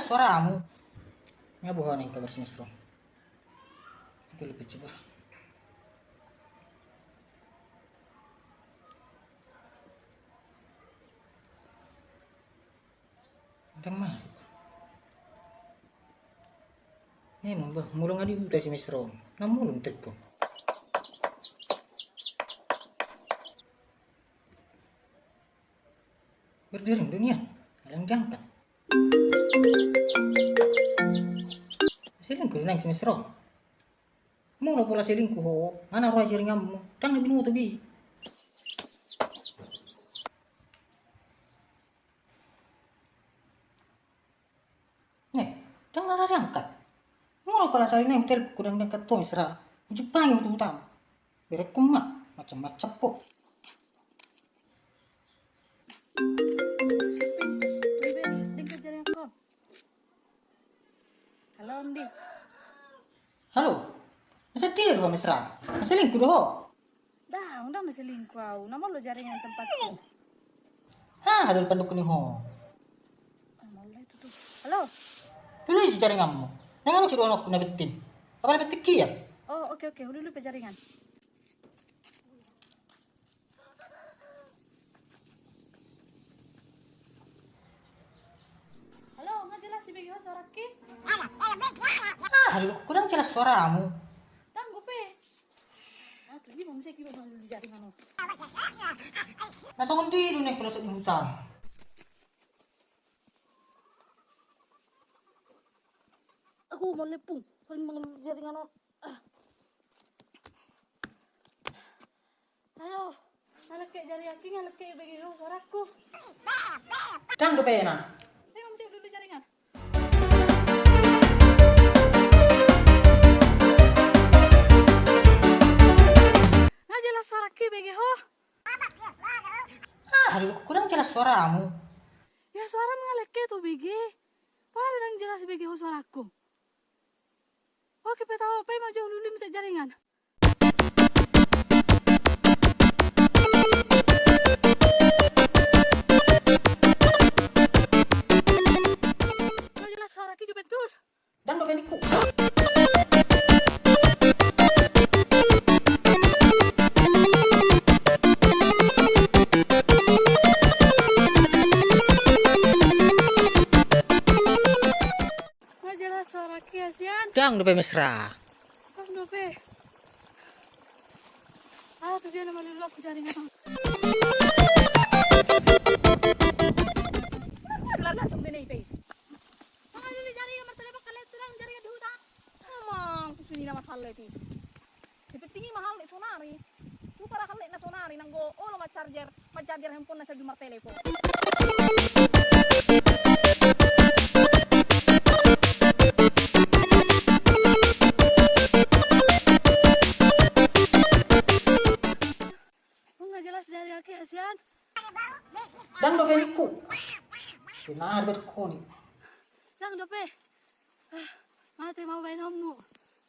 suaramu. Ya bukan yang kabar semestro. Oke, lebih coba. Udah masuk. Ini nambah mulung adi udah semestro. Namun belum telepon. Berdering dunia. Kalian jangkat. Selingkuh nang semestro. Mau pola selingkuh ho. Mana roh jaring kamu. Tang lebih nutup bi. Nih, tang lara jangkat. Mau pola saling nang hotel kurang jangkat tuh mesra. Jepang itu utama. Berek kumat macam-macam po. Halo, Ndi. Halo. Masa dia ho mesra. Masa selingkuh ho. Dah, udah masih selingkuh. Nama lo jaringan tempatku. Ada depan dukun ho. Malah itu tuh. Halo. Dulu isi jaring kamu. Nang anu suruh aku nabetin. Apa nabet ki ya? Oh, oke. Dulu pejaringan. Halo, nggak jelas si Begi suara ki. Aduh, kurang jelas suaramu. Tanggup tuh ini mau kiba malu di jaringan lo. Nasa kundi dulu nih pada di hutan. Aku mau lepung. Paling mengeluh di jaringan lo. Halo. Anak kayak jari aki nggak kayak Begi suaraku. Cang do pena. Ini mau dulu di jaringan. Nggak jelas suara ki Begi ho. Aduh, kurang jelas suaramu. Ya suara mengaleke tuh BG. Parah yang jelas BG ho suaraku. Oke, tahu apa mau jauh dulu bisa jaringan. Mau jelas suara ki Juventus. Dan do peniku. Mau jelas suara ki Asian. Dang do pe mesra. Pas dope. Tuh dia nama dulu aku jaringan. Langsung bini pe. Dulu jaringan martabak kalian turang jaringan di hutan. Emang kusini nama salah ti. Sepertinya mahal nih sonari. Lu para kali na sonari nanggo lo charger handphone na sa jumar telepon. Nggak jelas dari aki Asian. Dan do peniku. Benar berko ni. Nang dope. Mati mau main homu.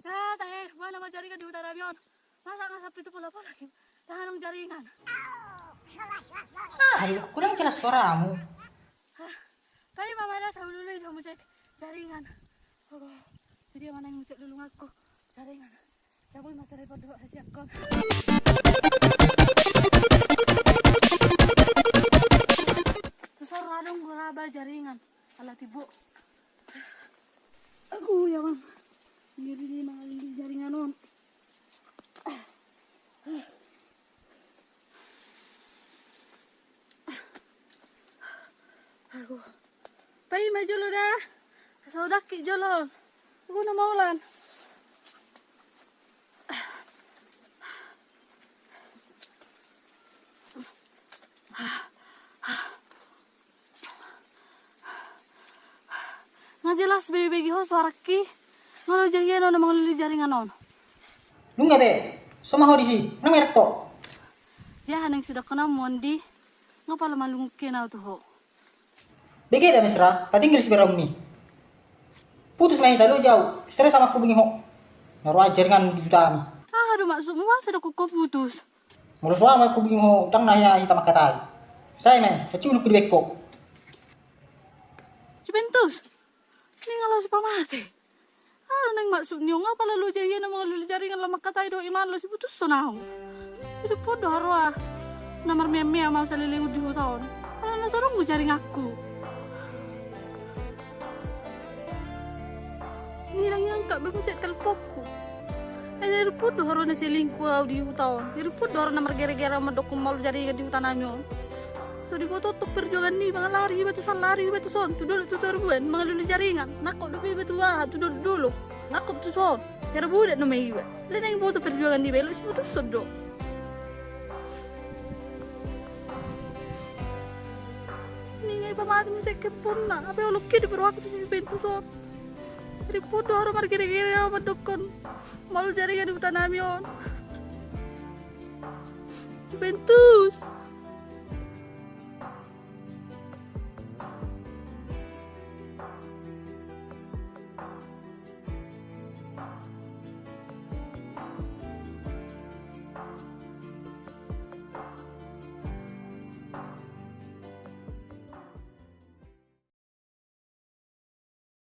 Tahe, mana mau jaringan di utara avion. Masa nggak sampai itu pola lagi. Tahan jaringan. Aduh, kurang jelas suaramu. Tapi mama dah sahur dulu sama musik jaringan. Oh, jadi mana yang musik dulu ngaku jaringan. Cabut materi pada hasil kon. Susah radong guraba jaringan. Alah tibu. Aku ya bang. Ini mengaliri jaringan on. Aku. Pai maju lo dah. Saudak ki jolol. Aku na maulan. Nggak jelas begi ho suara ki. Ngalo jaringan on mengaliri jaringan on. Lu nggak be? Sama ho di si. Nang merek to. Jangan yang sudah kena mondi. Ngapa lo malu kena tuh ho. Bege dah mesra. Patinggal si beramni. Putus main tadi jauh. Stres sama aku begini ho. Naruh jaringan di utami. Aduh maksudmu masa udah kok putus. Mulu suama aku begini ho. Tang naya hitam katai. Saya main. Hacu lu kedua ko. Juventus. Ini ngalah si pamate. Ano nang maksud niyo nga pala lo jayan ang mga lulujaringan lang makatay do iman lo si putus sonaw. Itu po daro namar meme mau sa lilingod di hutawan. Ano na sarong mo jaring aku. Ngilang yang kak bebuset kalpokku. Ay po daro na silingko di hutawan. Po daro namar gere-gere madok kumal jaringan di hutan nyo. So di foto tok perjuangan ni mga lari batu salari batu son tudul tuturbuan mga lulu jaringan nakok dupi batu tudul dulu nakok tu son kira budak no mai iba lena yang foto perjuangan ni belo sibu tu sodo ni ngai pamati mo sekep punna ape olokki di berwaktu si bentu son dari foto haro mar gere-gere madokon malu jaringan di hutan namion Juventus